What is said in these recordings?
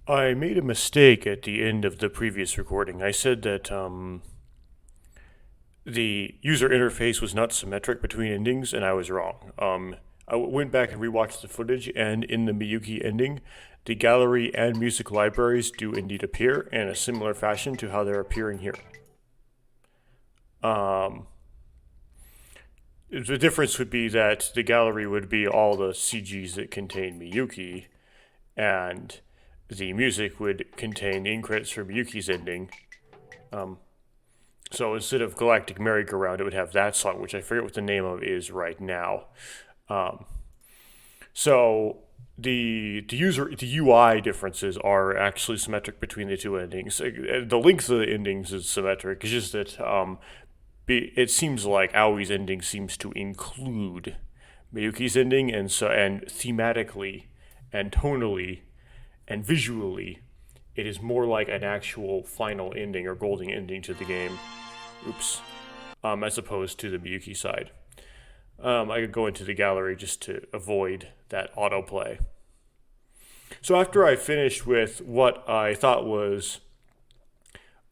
I made a mistake at the end of the previous recording. I said that the user interface was not symmetric between endings, and I was wrong. I went back and rewatched the footage, and in the Miyuki ending, the gallery and music libraries do indeed appear in a similar fashion to how they're appearing here. Um, the difference would be that the gallery would be all the CGs that contain Miyuki, and the music would contain the end credits for Miyuki's ending. Um, so instead of Galactic Merry-Go-Round, it would have that song, which I forget what the name of is right now. Um, so the UI differences are actually symmetric between the two endings. The length of the endings is symmetric. It's just that it seems like Aoi's ending seems to include Miyuki's ending, and thematically and tonally and visually, it is more like an actual final ending or golden ending to the game. Oops. As opposed to the Miyuki side. I could go into the gallery just to avoid that autoplay. So after I finished with what I thought was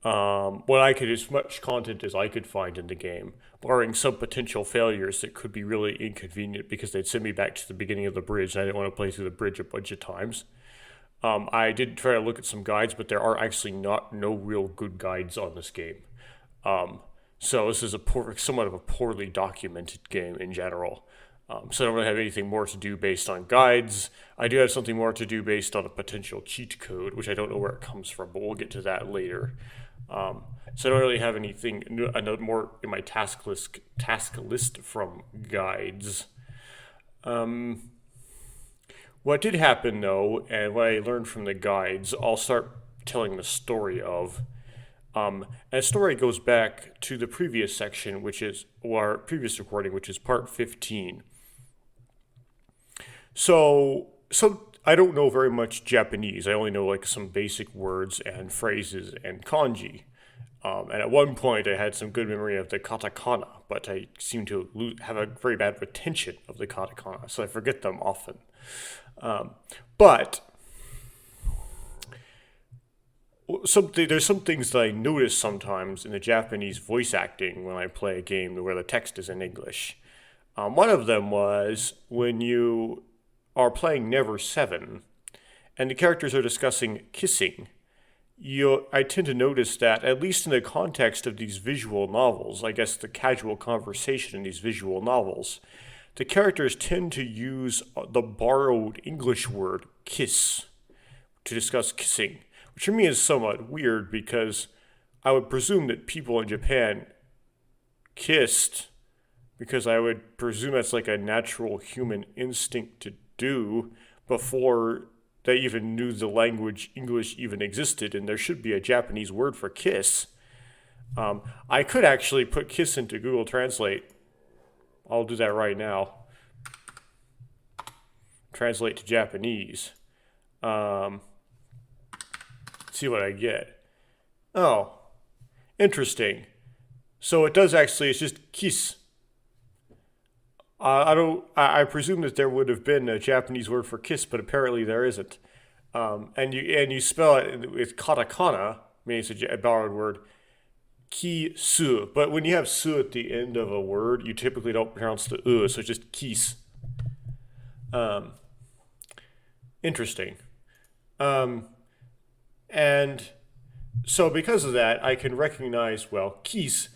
what I could, as much content as I could find in the game, barring some potential failures that could be really inconvenient because they'd send me back to the beginning of the bridge and I didn't want to play through the bridge a bunch of times. I did try to look at some guides, but there are actually no real good guides on this game. Um, so this is somewhat of a poorly documented game in general. So I don't really have anything more to do based on guides. I do have something more to do based on a potential cheat code, which I don't know where it comes from, but we'll get to that later. So I don't really have anything more in my task list from guides. Um, what did happen though, and what I learned from the guides, I'll start telling the story of. And the story goes back to the previous section, or previous recording, which is part 15. So I don't know very much Japanese. I only know like some basic words and phrases and kanji. And at one point, I had some good memory of the katakana, but I seem to have a very bad retention of the katakana, so I forget them often. But there's some things that I notice sometimes in the Japanese voice acting when I play a game where the text is in English. One of them was when you are playing Never Seven, and the characters are discussing kissing. I tend to notice that, at least in the context of these visual novels, I guess the casual conversation in these visual novels, the characters tend to use the borrowed English word kiss to discuss kissing, which for me is somewhat weird because I would presume that people in Japan kissed because I would presume that's like a natural human instinct to do before they even knew the language English even existed, and there should be a Japanese word for kiss. I could actually put kiss into Google Translate. I'll do that right now. Translate to Japanese. See what I get. Oh, interesting. So it does actually, it's just kiss. I don't. I presume that there would have been a Japanese word for kiss, but apparently there isn't. And you spell it with katakana, meaning it's a borrowed word, ki su. But when you have su at the end of a word, you typically don't pronounce the so it's just kis. Um, Interesting. Um, and so because of that, I can recognize kis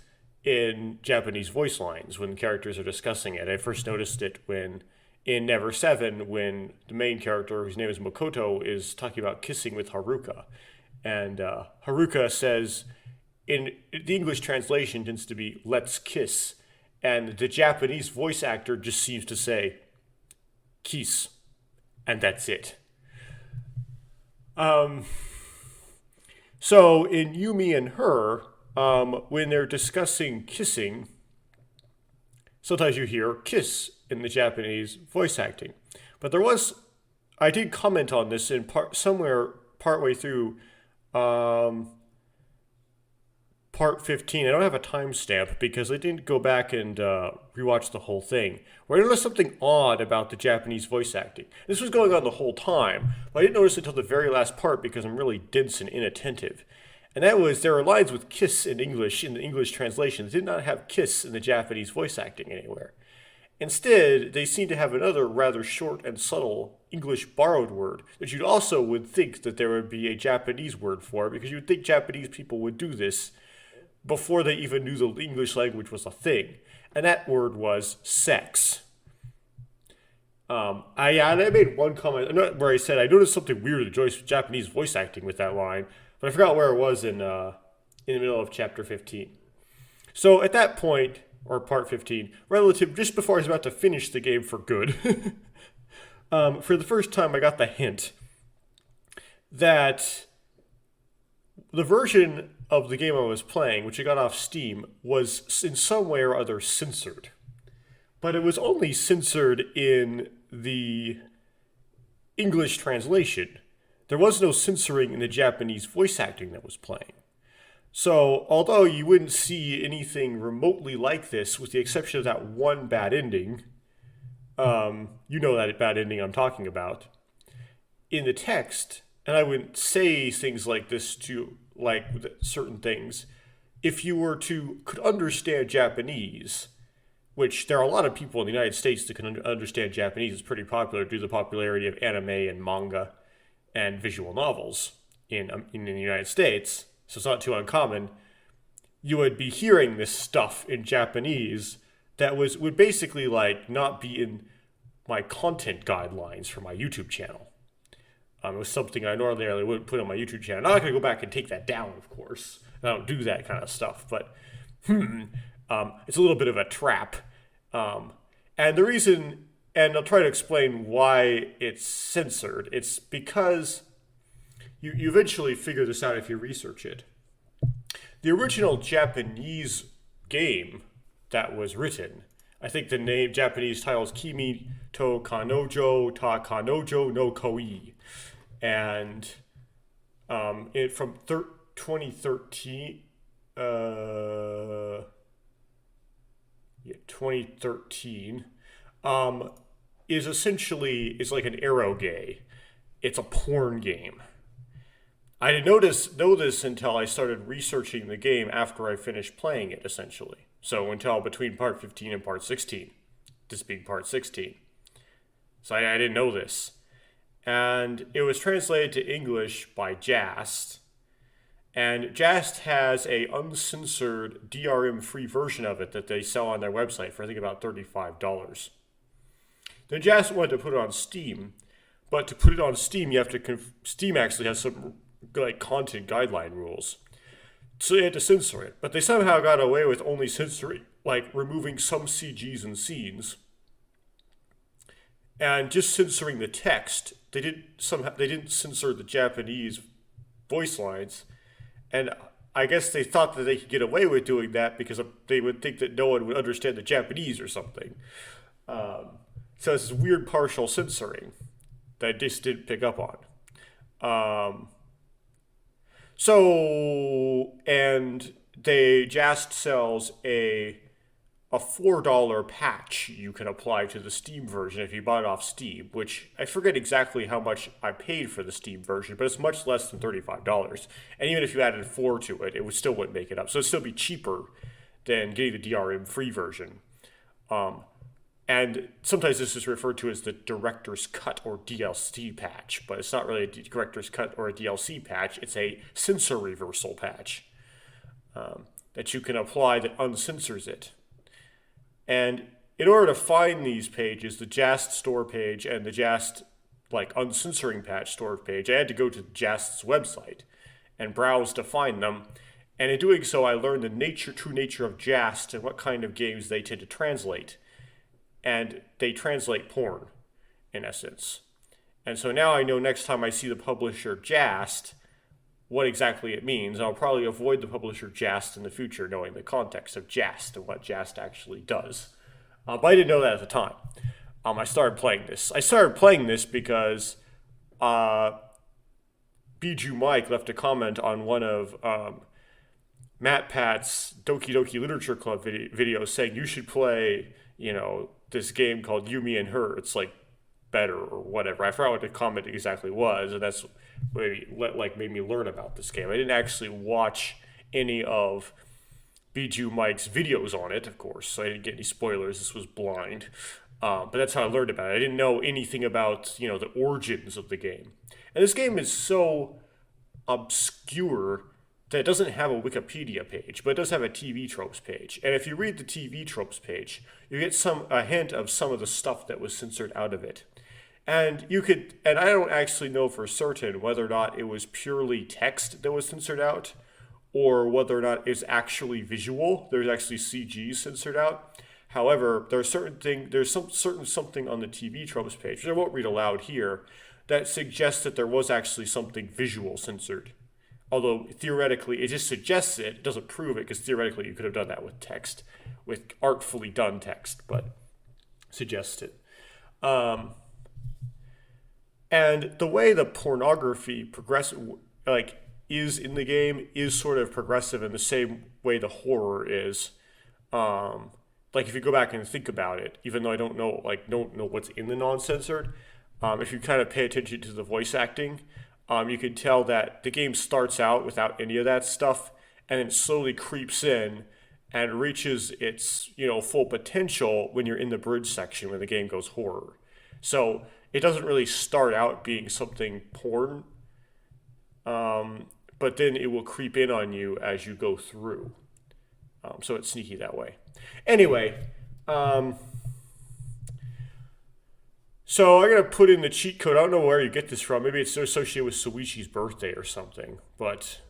in Japanese voice lines when characters are discussing it. I first noticed it when in Never Seven, when the main character, whose name is Makoto, is talking about kissing with Haruka, and Haruka says, in the English translation tends to be "let's kiss," and the Japanese voice actor just seems to say "kiss," and that's it. Um, so in Yumi and Her, when they're discussing kissing, sometimes you hear kiss in the Japanese voice acting. But I did comment on this in somewhere partway through um, part 15. I don't have a timestamp because I didn't go back and rewatch the whole thing. Where I noticed something odd about the Japanese voice acting. This was going on the whole time, but I didn't notice it until the very last part because I'm really dense and inattentive. And that was, there are lines with kiss in English, in the English translation. They did not have kiss in the Japanese voice acting anywhere. Instead, they seem to have another rather short and subtle English borrowed word that you also would think that there would be a Japanese word for, because you would think Japanese people would do this before they even knew the English language was a thing. And that word was sex. I made one comment where I said I noticed something weird in the Japanese voice acting with that line, but I forgot where it was in the middle of chapter 15. So at that point, or part 15, just before I was about to finish the game for good, for the first time I got the hint that the version of the game I was playing, which I got off Steam, was in some way or other censored. But it was only censored in the English translation. There was no censoring in the Japanese voice acting that was playing. So, although you wouldn't see anything remotely like this, with the exception of that one bad ending, you know that bad ending I'm talking about, in the text, and I wouldn't say things like this to, like, certain things, if you could understand Japanese, which there are a lot of people in the United States that can understand Japanese. It's pretty popular due to the popularity of anime and manga and visual novels in the United States, so it's not too uncommon. You would be hearing this stuff in Japanese that would basically like not be in my content guidelines for my YouTube channel. It was something I normally wouldn't put on my YouTube channel. I'm not going to go back and take that down, of course. I don't do that kind of stuff, but it's a little bit of a trap. And the reason, and I'll try to explain why it's censored, it's because you eventually figure this out if you research it. The original Japanese game that was written, I think the name Japanese title is Kimi to Kanojo ta Kanojo no Koi. And from 2013, 2013, is like an eroge. It's a porn game. I didn't know this until I started researching the game after I finished playing it, essentially. So until between part 15 and part 16, this being part 16. So I didn't know this. And it was translated to English by Jast. And Jast has a uncensored DRM-free version of it that they sell on their website for I think about $35. Then Jast wanted to put it on Steam, but to put it on Steam, you have to Steam actually has some like content guideline rules, so they had to censor it. But they somehow got away with only censoring, like removing some CGs and scenes, and just censoring the text. They didn't censor the Japanese voice lines. And I guess they thought that they could get away with doing that because they would think that no one would understand the Japanese or something. So it's this weird partial censoring that I just didn't pick up on. And Jast sells a $4 patch you can apply to the Steam version if you bought it off Steam, which I forget exactly how much I paid for the Steam version, but it's much less than $35. And even if you added 4 to it, still wouldn't make it up. So it'd still be cheaper than getting the DRM free version. And sometimes this is referred to as the Director's Cut or DLC patch, but it's not really a Director's Cut or a DLC patch. It's a censor reversal patch that you can apply that uncensors it. And in order to find these pages, the Jast store page and the Jast uncensoring patch store page, I had to go to Jast's website and browse to find them. And in doing so, I learned the true nature of Jast and what kind of games they tend to translate. And they translate porn, in essence. And so now I know next time I see the publisher Jast, what exactly it means. I'll probably avoid the publisher Jast in the future, knowing the context of Jast and what Jast actually does. But I didn't know that at the time. I started playing this. I started playing this because Bijou Mike left a comment on one of Matt Pat's Doki Doki Literature Club video saying you should play, this game called You, Me, and Her. It's like better or whatever. I forgot what the comment exactly was, and that's made me learn about this game. I didn't actually watch any of Bijou Mike's videos on it, of course, so I didn't get any spoilers. This was blind. But that's how I learned about it. I didn't know anything about, the origins of the game. And this game is so obscure that it doesn't have a Wikipedia page, but it does have a TV tropes page. And if you read the TV tropes page, you get a hint of some of the stuff that was censored out of it. And I don't actually know for certain whether or not it was purely text that was censored out, or whether or not it's actually visual. There's actually CG censored out. However, there's something on the TV tropes page, which I won't read aloud here, that suggests that there was actually something visual censored. Although theoretically, it just suggests it doesn't prove it, because theoretically you could have done that with text, with artfully done text, but suggests it. And the way the pornography is in the game is sort of progressive in the same way the horror is. If you go back and think about it, even though I don't know what's in the non-censored, if you kind of pay attention to the voice acting, you can tell that the game starts out without any of that stuff, and then slowly creeps in and reaches its full potential when you're in the bridge section when the game goes horror. So it doesn't really start out being something porn, but then it will creep in on you as you go through. So it's sneaky that way. Anyway, so I'm going to put in the cheat code. I don't know where you get this from. Maybe it's associated with Suichi's birthday or something. But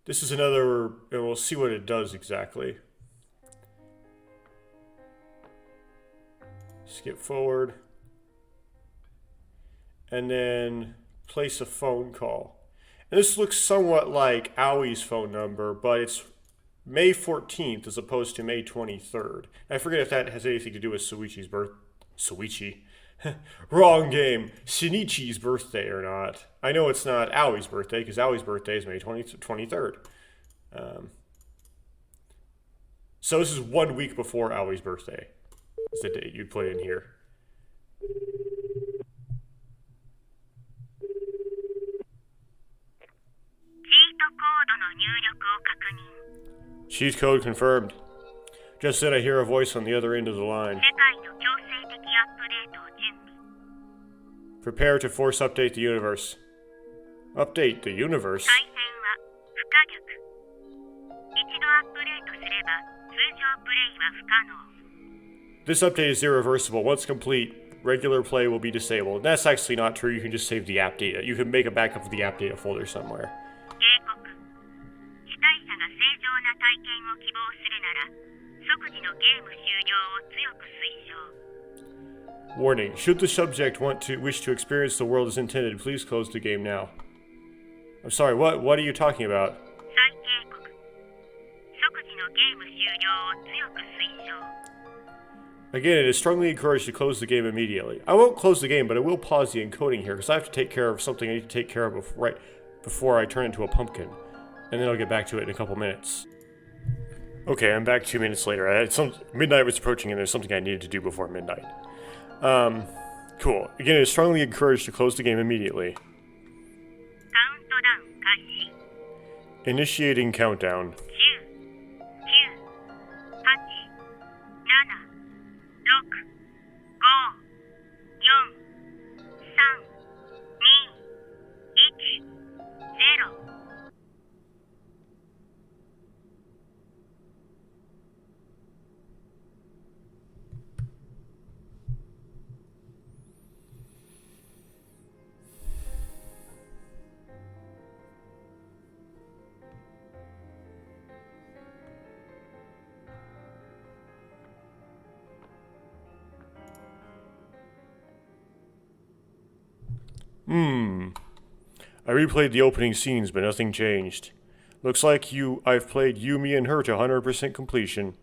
this is another, and we'll see what it does exactly. Skip forward. And then place a phone call. And this looks somewhat like Aui's phone number, but it's May 14th as opposed to May 23rd. I forget if that has anything to do with Suichi's Suichi. Wrong game. Shinichi's birthday or not. I know it's not Aui's birthday, because Aui's birthday is May 23rd. So this is 1 week before Aui's birthday. Is the date you'd put in here. Cheat code confirmed. Just said I hear a voice on the other end of the line. Prepare to force update the universe. Update the universe? This update is irreversible. Once complete, regular play will be disabled. And that's actually not true. You can just save the app data. You can make a backup of the app data folder somewhere. Warning. Should the subject wish to experience the world as intended, please close the game now. I'm sorry, what are you talking about? Again, it is strongly encouraged to close the game immediately. I won't close the game, but I will pause the encoding here, because I have to take care of something I need to take care of right before I turn into a pumpkin. And then I'll get back to it in a couple minutes. Okay, I'm back 2 minutes later. Midnight was approaching, and there's something I needed to do before midnight. Cool. Again, it is strongly encouraged to close the game immediately. Initiating countdown. I replayed the opening scenes, but nothing changed. Looks like I've played You, Me, and Her to 100% completion.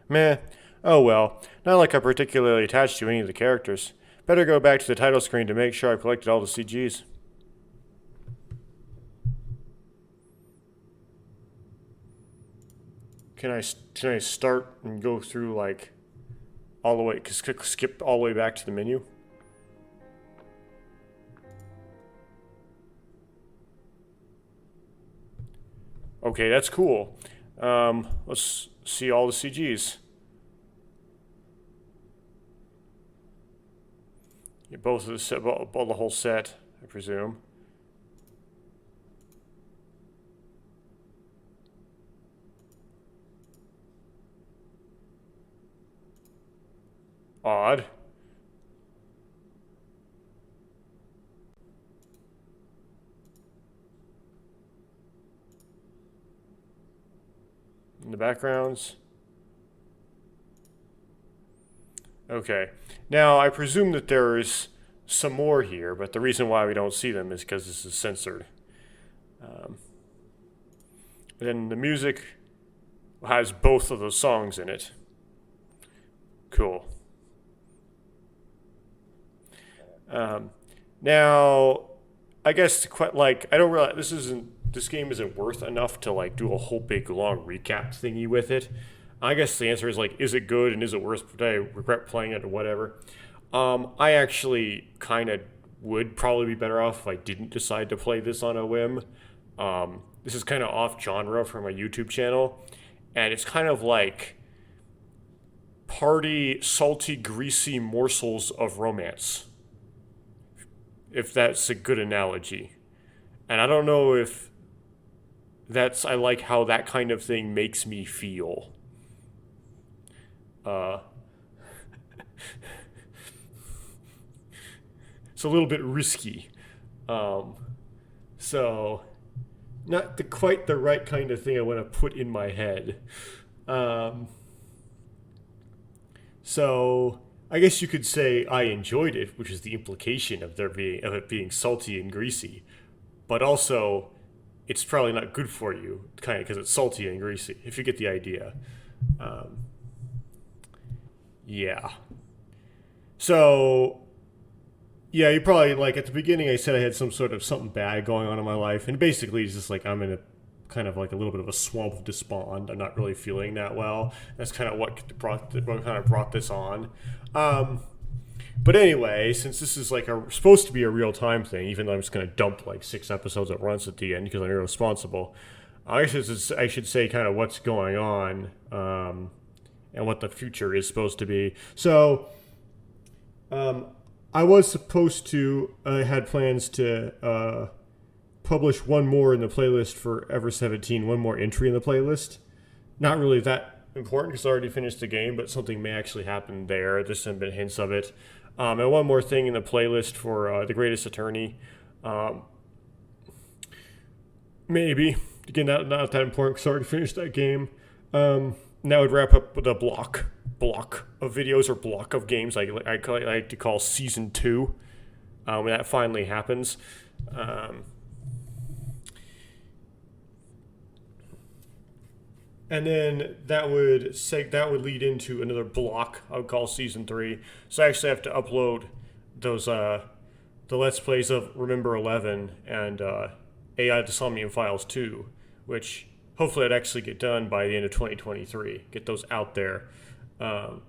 Meh. Oh well. Not like I'm particularly attached to any of the characters. Better go back to the title screen to make sure I've collected all the CGs. can I start and go through like all the way? Skip all the way back to the menu. Okay, that's cool. Let's see all the CGs. Yeah, both of the set, the whole set, I presume. Odd. In the backgrounds. Okay. Now, I presume that there's some more here, but the reason why we don't see them is because this is censored. Um, then the music has both of those songs in it. Cool. Um, Now, I guess quite like I don't realize this game isn't worth enough to like do a whole big long recap thingy with it. I guess the answer is like, is it good and is it worth? Did I regret playing it or whatever? I actually kind of would probably be better off if I didn't decide to play this on a whim. This is kind of off genre from my YouTube channel, and it's kind of like party, salty, greasy morsels of romance, if that's a good analogy. And I don't know if I like how that kind of thing makes me feel. Uh, it's a little bit risky. Um, so, not quite the right kind of thing I want to put in my head. Um, so, I guess you could say I enjoyed it, which is the implication of it being salty and greasy. But also, it's probably not good for you, kind of because it's salty and greasy. If you get the idea. Um, yeah. So yeah, you probably like at the beginning. I said I had some sort of something bad going on in my life, and basically it's just like I'm in a kind of like a little bit of a swamp of despond. I'm not really feeling that well. That's kind of what kind of brought this on. Um, but anyway, since this is like supposed to be a real time thing, even though I'm just gonna dump like 6 episodes at once at the end because I'm irresponsible, I should say kind of what's going on and what the future is supposed to be. So. Um, I was supposed to. I had plans to publish one more in the playlist for Ever 17, one more entry in the playlist. Not really that important because I already finished the game, but something may actually happen there. There's some been hints of it. And one more thing in the playlist for The Greatest Attorney. Um, Maybe. Again, not that important because I already finished that game. And that would wrap up with a block of videos or block of games I like to call season 2 when that finally happens. Um, and then that would lead into another block I would call season 3. So I actually have to upload those the Let's Plays of Remember 11 and AI the Somnium Files 2, which hopefully I'd actually get done by the end of 2023. Get those out there. Um,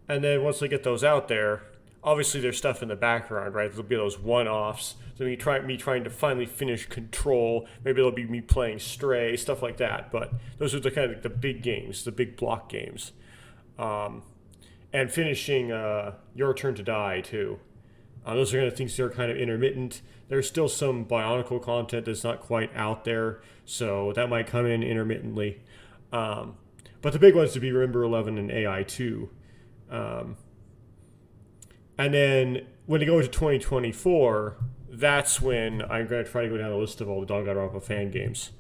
and then once I get those out there, obviously there's stuff in the background, right? There'll be those one-offs. So me trying to finally finish Control. Maybe there'll be me playing Stray, stuff like that. But those are the kind of the big games, the big block games. And finishing Your Turn to Die too. Those are kind of things that are kind of intermittent. There's still some Bionicle content that's not quite out there, so that might come in intermittently. But the big ones to be Remember 11 and AI 2. And then when you go into 2024, that's when I'm going to try to go down the list of all the Danganronpa fan games.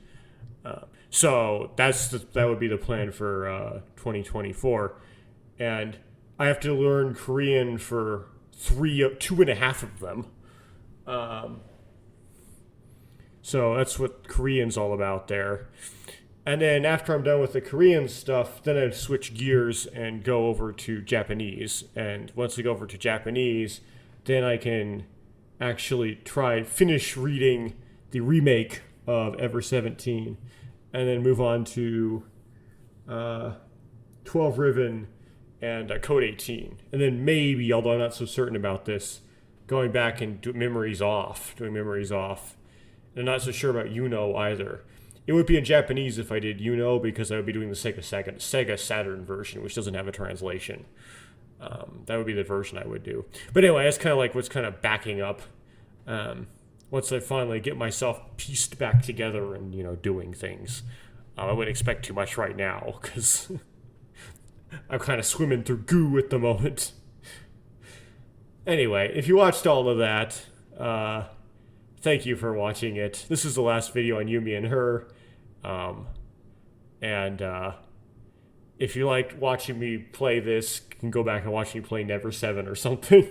So that would be the plan for 2024. And I have to learn Korean for 2.5 of them. So that's what Korean's all about there. And then after I'm done with the Korean stuff, then I'd switch gears and go over to Japanese. And once I go over to Japanese, then I can actually finish reading the remake of Ever 17 and then move on to 12 Ribbon and Code 18. And then maybe, although I'm not so certain about this, going back and doing Memories Off. And I'm not so sure about Uno either. It would be in Japanese if I did Uno, because I would be doing the Sega Saturn version, which doesn't have a translation. That would be the version I would do. But anyway, that's kind of like what's kind of backing up. Once I finally get myself pieced back together and, doing things. I wouldn't expect too much right now, because I'm kind of swimming through goo at the moment. Anyway, if you watched all of that, thank you for watching it. This is the last video on Yumi and Her. If you liked watching me play this, you can go back and watch me play Never 7 or something.